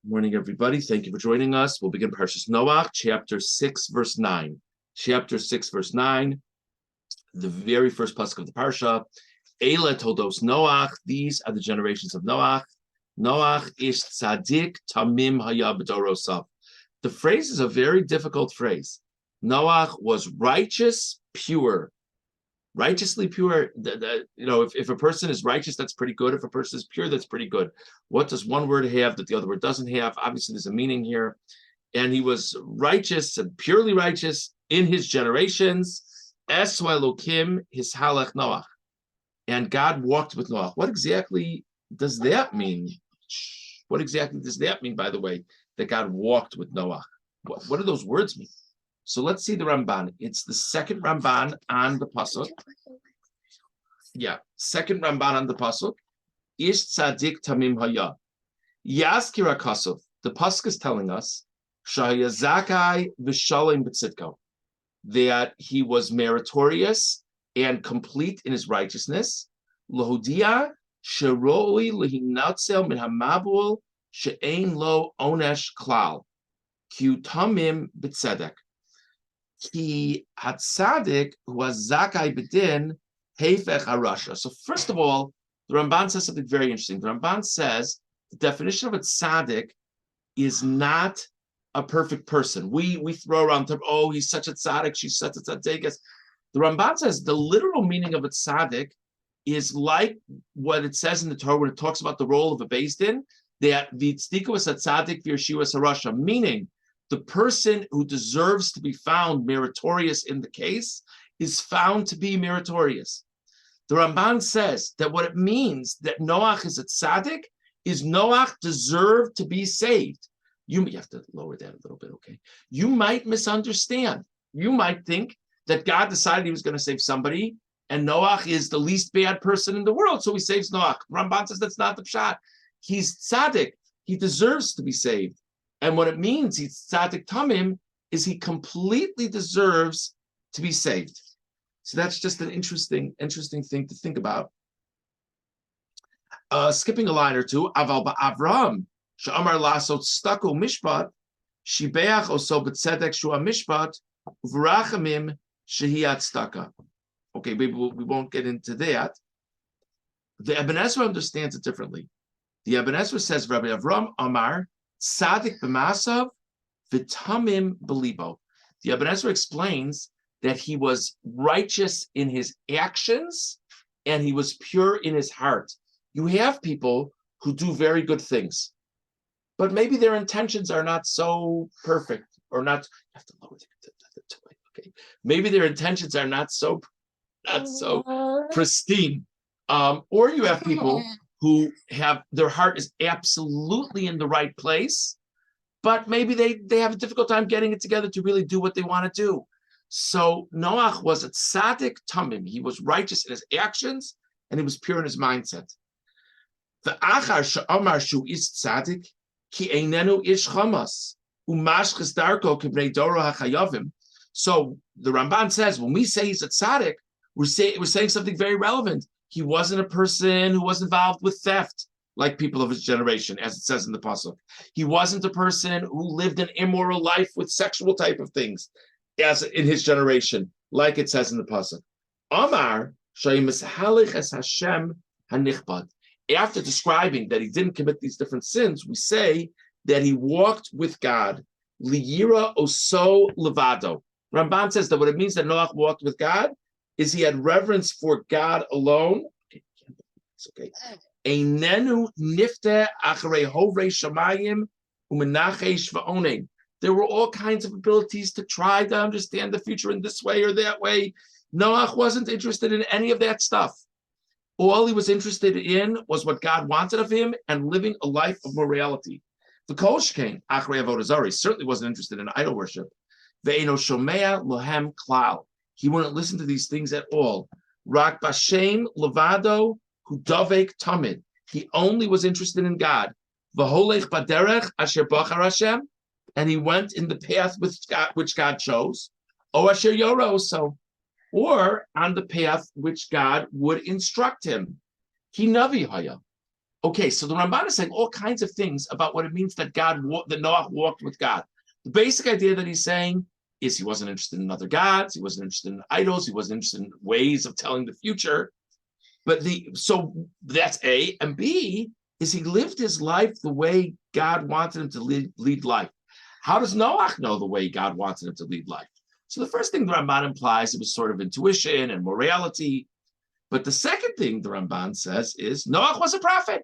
Morning, everybody. Thank you for joining us. We'll begin Parshas Noach, chapter 6, verse 9. Chapter 6, verse 9, the very first pasuk of the parsha. Eila toldos Noach. These are the generations of Noach. Noach ish tzadik tamim haya b'dorosav. The phrase is a very difficult phrase. Noach was righteous, pure. Righteously pure, if a person is righteous, that's pretty good. If a person is pure, that's pretty good. What does one word have that the other word doesn't have? Obviously, there's a meaning here. And he was righteous and purely righteous in his generations. Es Elokim his halach Noach. And God walked with Noach. What exactly does that mean? What exactly does that mean, by the way, that God walked with Noach? What do those words mean? So let's see the Ramban. It's the second Ramban on the pasuk. Yeah, second Ramban on the pasuk. Ish tzadik tamim haya. Yaskira kasuf. The pasuk is telling us shaya zakai v'shalem b'tzidko, that he was meritorious and complete in his righteousness. Lahudia sheroi lehinatzel min hamabul she'ein lo onesh klal ki tamim b'tzedek. He had tzaddik who was zakai bedin hefech harasha. So first of all, the Ramban says something very interesting. The Ramban says the definition of a tzaddik is not a perfect person. We throw around the term, oh, he's such a tzaddik, she's such a tzaddikus. The Ramban says the literal meaning of a tzaddik is like what it says in the Torah when it talks about the role of a beis din, that v'tzdiku was a tzaddik v'yeshiva sarasha, meaning the person who deserves to be found meritorious in the case is found to be meritorious. The Ramban says that what it means that Noach is a tzaddik is Noach deserved to be saved. You have to lower that a little bit, okay? You might misunderstand. You might think that God decided he was going to save somebody and Noach is the least bad person in the world, so he saves Noach. Ramban says that's not the pshat. He's tzaddik. He deserves to be saved. And what it means, he's tzaddik tamim, is he completely deserves to be saved. So that's just an interesting thing to think about. Skipping a line or two, Aval ba'Avram, she'amar lasot stako mishpat, shibeach oso b'tzedek shua mishpat, v'rachamim shehiyat staka. Okay, maybe we won't get into that. The Ibn Ezra understands it differently. The Ibn Ezra says, Rabbi Avram Amar, Tzadik b'masav v'tamim b'libo. The Ibn Ezra explains that he was righteous in his actions and he was pure in his heart. You have people who do very good things, but maybe their intentions are not so perfect or not. You have to lower the okay. Maybe their intentions are not so pristine. Or you have people who have their heart is absolutely in the right place, but maybe they have a difficult time getting it together to really do what they want to do. So Noach was a tzaddik tamim. He was righteous in his actions and he was pure in his mindset. The achar she'amar shu is tzaddik ki einenu ish chamas umashches darko kibnei doro hachayavim. So the Ramban says when we say he's a tzaddik, we're saying something very relevant. He wasn't a person who was involved with theft like people of his generation, as it says in the pasuk. He wasn't a person who lived an immoral life with sexual type of things, as in his generation, like it says in the pasuk. Amar shayimeshalich es Hashem hanichbad. After describing that he didn't commit these different sins, we say that he walked with God. Liyira oso levado. Ramban says that what it means that Noach walked with God is he had reverence for God alone. Okay. Einenu nifte acharei hovrei shamayim umenachesh va'onein. There were all kinds of abilities to try to understand the future in this way or that way. Noach wasn't interested in any of that stuff. All he was interested in was what God wanted of him and living a life of morality. The Kol Shekain acharei avodah zarah certainly wasn't interested in idol worship. Ve'eno shomea lohem klal. He wouldn't listen to these things at all. Rak bashem levado hu davek tamid. He only was interested in God. V'holech baderech asher bachar Hashem, and he went in the path which God chose. O asher yoro so, or on the path which God would instruct him. He navi haya. Okay, so the Ramban is saying all kinds of things about what it means that that Noach walked with God. The basic idea that he's saying is he wasn't interested in other gods, he wasn't interested in idols, he wasn't interested in ways of telling the future. So that's A, and B is he lived his life the way God wanted him to lead life. How does Noach know the way God wanted him to lead life? So the first thing the Ramban implies, it was sort of intuition and morality. But the second thing the Ramban says is Noach was a prophet.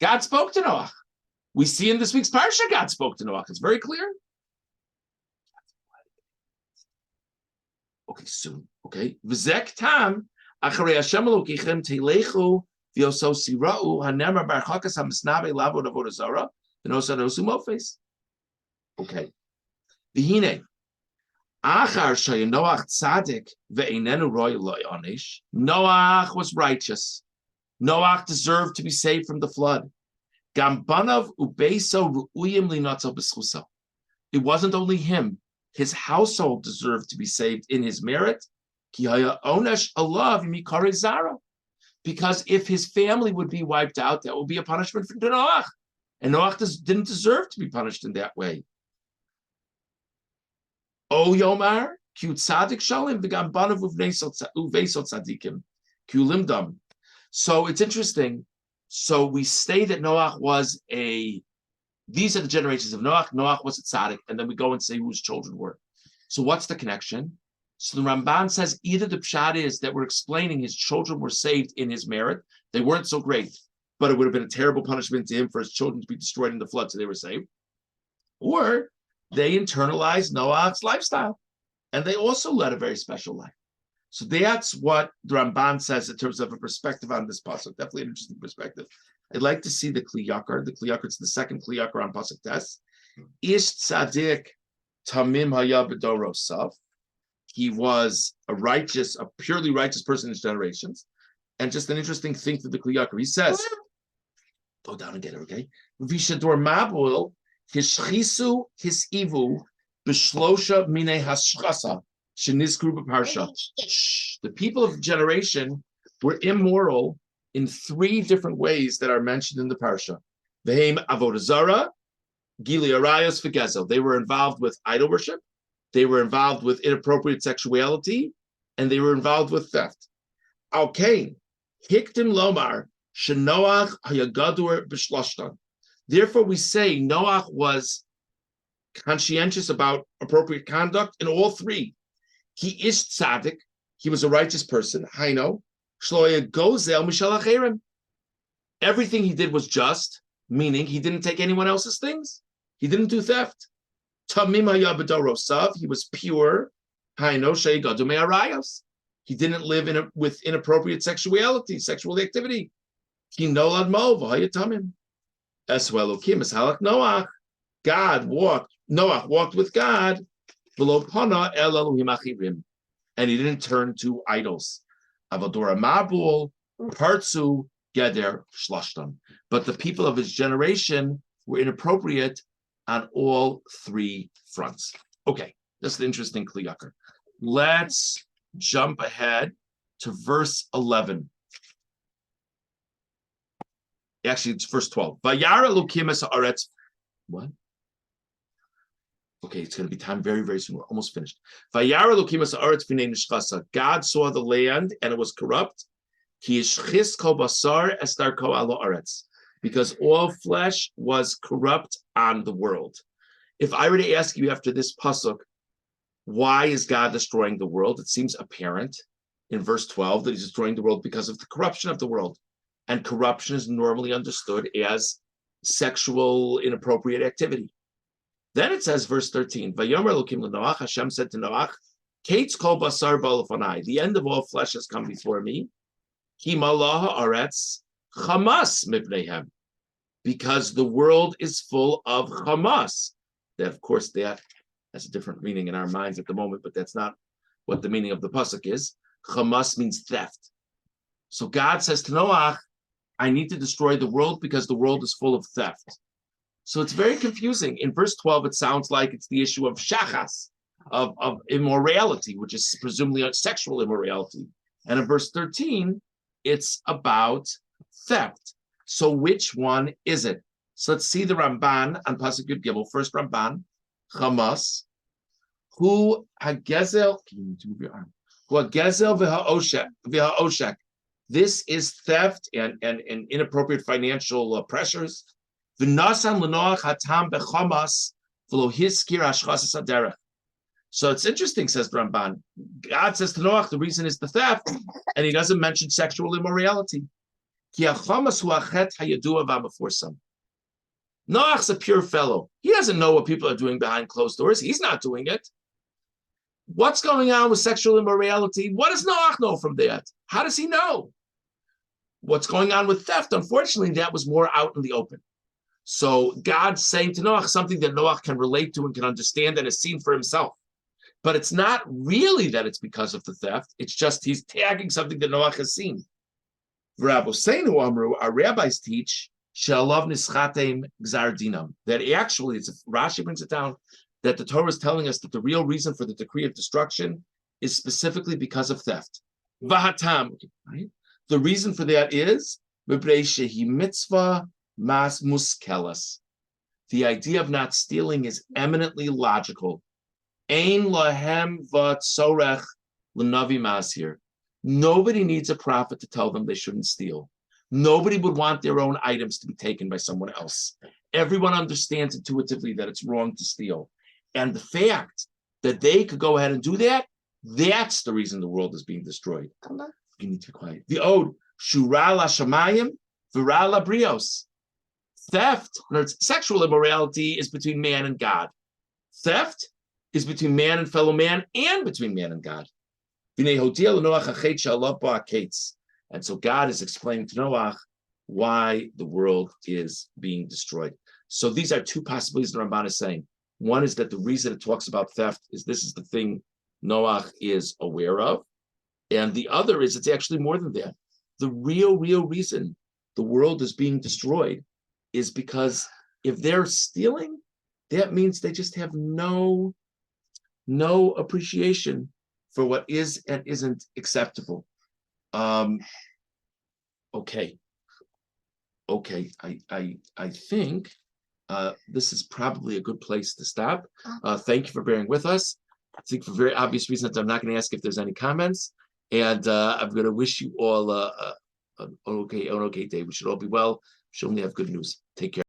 God spoke to Noach. We see in this week's parsha, God spoke to Noach. It's very clear. Okay, soon. Okay. V'zek tam acharei Hashem Elokechem teilechu v'yoso sira'u hanemar bar chakas hamisnabe lavod avodah zara v'nosa nosu mofes. Okay. V'hine achar sheyanoach tzadik ve'einenu roy lo yonish. Noach was righteous. Noach deserved to be saved from the flood. Gam banav ubeiso ru'uyim linotzo b'schuso. It wasn't only him. His household deserved to be saved in his merit. Because if his family would be wiped out, that would be a punishment for Noach. And Noach didn't deserve to be punished in that way. O Yomar, Q Tzadik Shalim, V'gam Banav Uvesot Tzadikim, Q Limdam. So it's interesting. So we say that Noach was these are the generations of Noach. Noach was a tzaddik, and then we go and say who his children were. So what's the connection? So the Ramban says either the pshat is that we're explaining his children were saved in his merit. They weren't so great, but it would have been a terrible punishment to him for his children to be destroyed in the flood, so they were saved. Or they internalized Noach's lifestyle, and they also led a very special life. So that's what the Ramban says in terms of a perspective on this pasuk. Definitely an interesting perspective. I'd like to see the Kli Yakar. The Kli Yakar, it's the second Kli Yakar on pasuk Tes. Ish tzaddik tamim haya b'dorosav. He was a purely righteous person in his generations. And just an interesting thing for the Kli Yakar. He says, go down and get it, okay? V'shador mabul hishchisu hisivu b'shlosha minei hashchasa. The people of the generation were immoral in 3 different ways that are mentioned in the parsha. Vehem avodah zara, gili arayos v'gezel. They were involved with idol worship, they were involved with inappropriate sexuality, and they were involved with theft. Al kain hiktim lomar shenoach hayagadur b'shloshtan. Therefore, we say Noach was conscientious about appropriate conduct in all 3. He is tzaddik. He was a righteous person. Haino shloya gozel mishal acherim. Everything he did was just, meaning he didn't take anyone else's things. He didn't do theft. Tamim haya b'dorosav. He was pure. Haino sheigadu me'arayos. He didn't live with inappropriate sexual activity. He nolad mo v'haya tamim. Eswelukim es halak Noach. Noach walked with God. And he didn't turn to idols. Avadora Mabul, Partsu, Geder, Shlashtam. But the people of his generation were inappropriate on all 3 fronts. Okay, that's the interesting Kli Yakar. Let's jump ahead to verse 11. Actually, it's verse 12. Vayara Elokim es haaretz. What? Okay, it's going to be time very, very soon. We're almost finished. God saw the land and it was corrupt. Because all flesh was corrupt on the world. If I were to ask you after this pasuk, why is God destroying the world? It seems apparent in verse 12 that he's destroying the world because of the corruption of the world. And corruption is normally understood as sexual inappropriate activity. Then it says, verse 13, Vayomer Elokim leNoach, Hashem said to Noach, Kates kol basar ba'lefanai, the end of all flesh has come before me. Ki malaha aretz chamas mipneihem, because the world is full of chamas. That, of course, that has a different meaning in our minds at the moment, but that's not what the meaning of the pasuk is. Chamas means theft. So God says to Noach, I need to destroy the world because the world is full of theft. So it's very confusing. In verse 12, it sounds like it's the issue of shachas, of immorality, which is presumably a sexual immorality. And in verse 13, it's about theft. So which one is it? So let's see the Ramban on Pasuk Yud Gimel. First Ramban, Hamas, who hagezel, can you move your arm? Who hagezel v'ha'oshek. This is theft and inappropriate financial pressures. V'nasan l'noach hatam bechamas v'lo hiskir hashchasas haderech. So it's interesting, says the Ramban. God says to Noach, the reason is the theft, and he doesn't mention sexual immorality. Noach's a pure fellow. He doesn't know what people are doing behind closed doors. He's not doing it. What's going on with sexual immorality? What does Noach know from that? How does he know? What's going on with theft? Unfortunately, that was more out in the open. So God's saying to Noach something that Noach can relate to and can understand and has seen for himself. But it's not really that it's because of the theft. It's just he's tagging something that Noach has seen. Our rabbis teach that actually, Rashi brings it down, that the Torah is telling us that the real reason for the decree of destruction is specifically because of theft. Vahatam, right? The reason for that is mitzvah mas muskelas. The idea of not stealing is eminently logical. Ein lahem v'tzorech l'navi masir. Nobody needs a prophet to tell them they shouldn't steal. Nobody would want their own items to be taken by someone else. Everyone understands intuitively that it's wrong to steal. And the fact that they could go ahead and do that, that's the reason the world is being destroyed. You need to be quiet. The ode, shura la shamayim, v'ra la brios. Theft, sexual immorality, is between man and God. Theft is between man and fellow man and between man and God. And so God is explaining to Noach why the world is being destroyed. So these are two possibilities the Ramban is saying. One is that the reason it talks about theft is this is the thing Noach is aware of. And the other is it's actually more than that. The real reason the world is being destroyed is because if they're stealing, that means they just have no appreciation for what is and isn't acceptable. Okay. I think this is probably a good place to stop. Thank you for bearing with us. I think for very obvious reasons, I'm not going to ask if there's any comments, and I'm going to wish you all an okay day. We should all be well. We should only have good news. Take care.